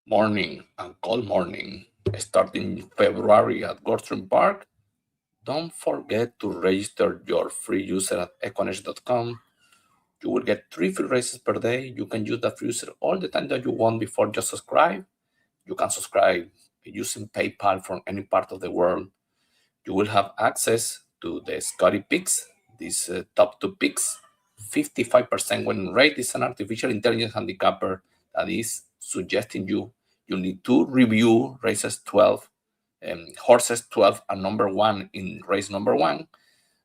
morning and cold morning starting February at Gulfstream Park. Don't forget to register your free user at EquinEdge.com. You will get 3 free races per day. You can use that free user all the time that you want before just subscribe. You can subscribe using PayPal from any part of the world. You will have access to the Scotty picks, these top 2 picks. 55% winning rate is an artificial intelligence handicapper that is suggesting you need to review races 12, horses 12 and number 1 in race number 1,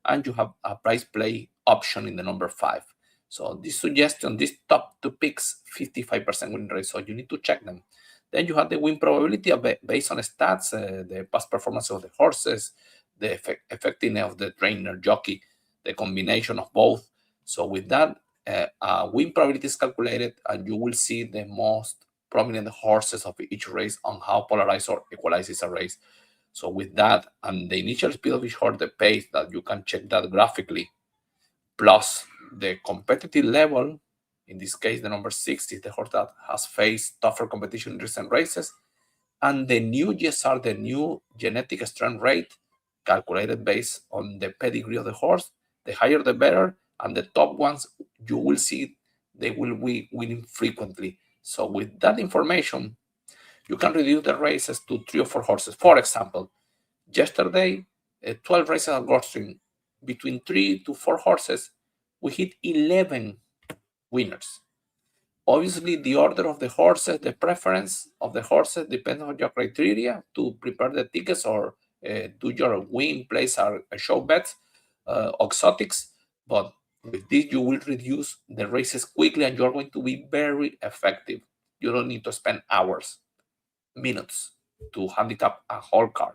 and you have a price play option in the number 5. So this suggestion, these top 2 picks, 55% win rate, so you need to check them. Then you have the win probability based on stats, the past performance of the horses, the effectiveness of the trainer, jockey, the combination of both. So with that, win probability is calculated, and you will see the most prominent horses of each race on how polarized or equalized is a race. So with that and the initial speed of each horse, the pace that you can check that graphically, plus the competitive level, in this case, the number 6 is the horse that has faced tougher competition in recent races, and the new GSR, the new genetic strength rate, calculated based on the pedigree of the horse. The higher the better, and the top ones, you will see they will be winning frequently. So with that information, you can reduce the races to 3 or 4 horses. For example, yesterday, 12 races at Gulfstream, between 3 to 4 horses, we hit 11 winners. Obviously, the order of the horses, the preference of the horses depends on your criteria to prepare the tickets or do your win plays or show bets, exotics. But with this, you will reduce the races quickly and you're going to be very effective. You don't need to spend hours, minutes to handicap a whole card.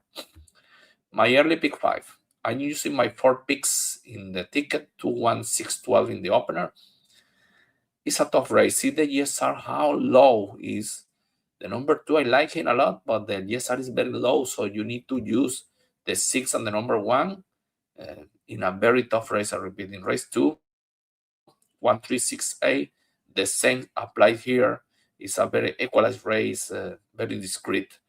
My early pick 5. I'm using my 4 picks in the ticket, 2, 1, 6, 12 in the opener. It's a tough race. See the GSR, how low is the number 2. I like him a lot, but the GSR is very low, so you need to use the 6 and the number 1 in a very tough race. I repeat, in race 2, 1, 3, 6A, the same applied here. It's a very equalized race, very discreet.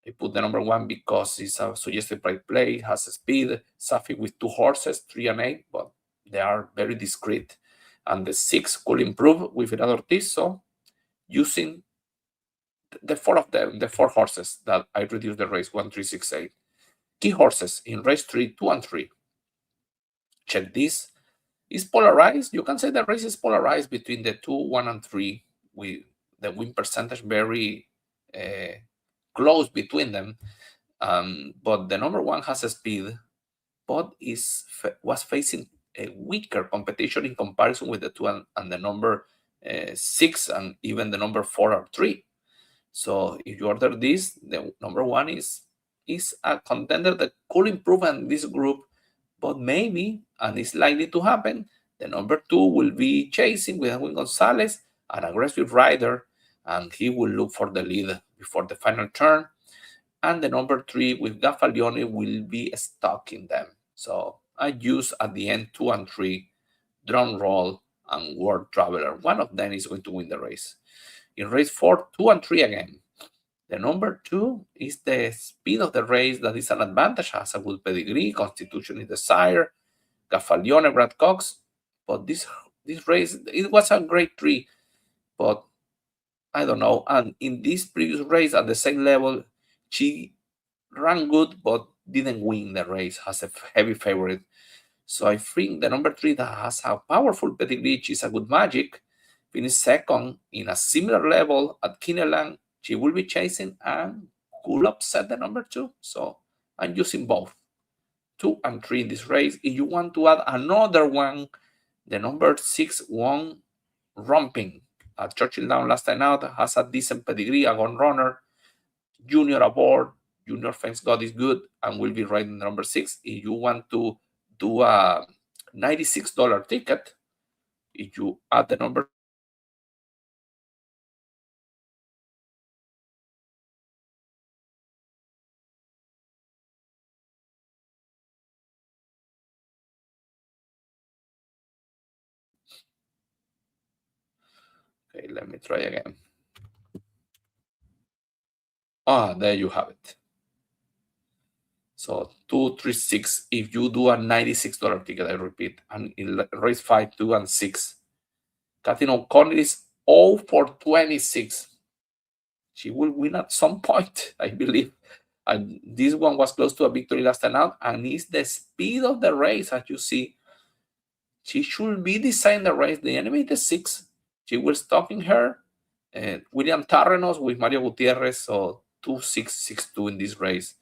I put the number 1 because it's a suggested price play, has a speed, Safi with 2 horses, 3 and 8, but they are very discreet. And the 6 could improve with Fernando Ortiz, so using the 4 of them, the 4 horses that I reduced the race, 1, 3, 6, 8. Key horses in race 3, 2 and 3. Check this. Is polarized. You can say the race is polarized between the 2, 1, and 3, with the win percentage very close between them. But the number 1 has a speed, but was facing a weaker competition in comparison with the 2 and the number 6 and even the number 4 or 3. So if you order this, the number 1 is a contender that could improve in this group, but maybe, and it's likely to happen, the number 2 will be chasing with Edwin Gonzalez, an aggressive rider, and he will look for the lead before the final turn. And the number 3 with Gaffalione will be stuck in them. So I use at the end 2 and 3, Drum Roll and World Traveler. One of them is going to win the race. In race 4, 2 and 3 again. The number 2 is the speed of the race that is an advantage, has a good pedigree, Constitution is desired, Gaffalione, Brad Cox. But this race, it was a great 3, but I don't know. And in this previous race at the same level, she ran good, but didn't win the race, has a heavy favorite. So I think the number 3 that has a powerful pedigree, she's a good magic, finished second in a similar level at Kineland. She will be chasing and could upset the number 2. So I'm using both 2 and 3 in this race. If you want to add another one, the number 6 won Romping at Churchill Down last time out, has a decent pedigree, a gun runner, junior aboard. Junior thanks God is good and will be riding the number 6. If you want to do a $96 ticket, if you add the number okay, let me try again. There you have it. So 236. If you do a $96 ticket, I repeat, and in race 5, 2, and 6, Kathy O'Connor is 0 for 26. She will win at some point, I believe. And this one was close to a victory last time out, and it's the speed of the race, as you see. She should be designing the race. The enemy is the 6. She was stalking her. William Tarrenos with Mario Gutierrez, so 2-6-6-2 in this race.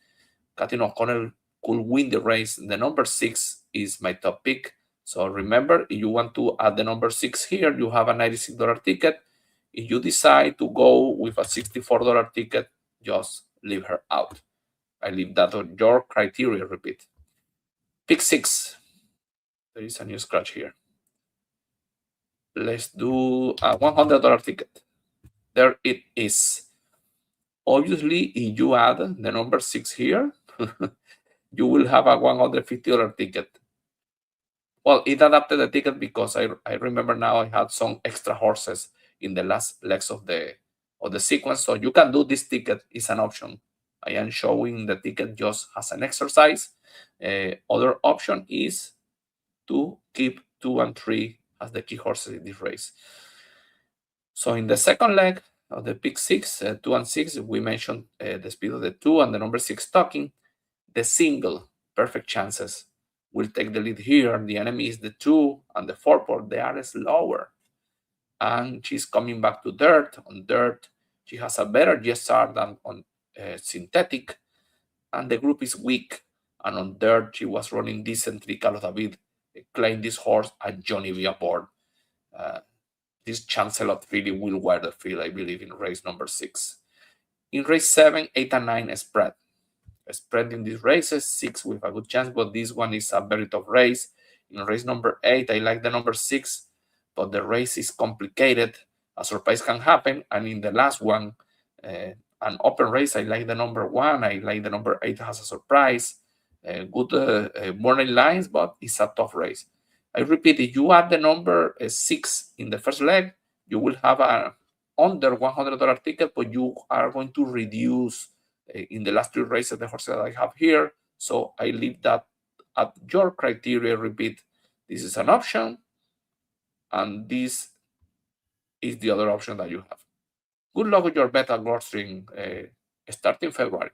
Kathy O'Connell could win the race. The number 6 is my top pick. So remember, if you want to add the number 6 here, you have a $96 ticket. If you decide to go with a $64 ticket, just leave her out. I leave that on your criteria, repeat. Pick 6. There is a new scratch here. Let's do a $100 ticket. There it is. Obviously, if you add the number 6 here, you will have a $150 ticket. Well, it adapted the ticket because I remember now I had some extra horses in the last legs of the sequence. So you can do this ticket, is an option. I am showing the ticket just as an exercise. Other option is to keep 2 and 3 as the key horses in this race. So in the second leg of the pick 6, 2 and 6, we mentioned the speed of the 2 and the number 6 talking. The single, perfect chances, will take the lead here. The enemy is the 2 and the 4 port. They are slower. And she's coming back to dirt. On dirt, she has a better GSR than on synthetic. And the group is weak. And on dirt, she was running decently. Carlos David claimed this horse and Johnny V aboard. This Chancellor filly will wear the field, I believe, in race number 6. In race 7, 8, and 9 spread. Spread in these races, 6 with a good chance, but this one is a very tough race. In race number 8, I like the number 6, but the race is complicated. A surprise can happen. And in the last one, an open race, I like the number 1. I like the number 8 has a surprise. Good morning lines, but it's a tough race. I repeat, if you add the number 6 in the first leg, you will have a under $100 ticket, but you are going to reduce in the last 3 races the horses that I have here. So I leave that at your criteria. Repeat, this is an option, and this is the other option that you have. Good luck with your bet at Gulfstream starting February.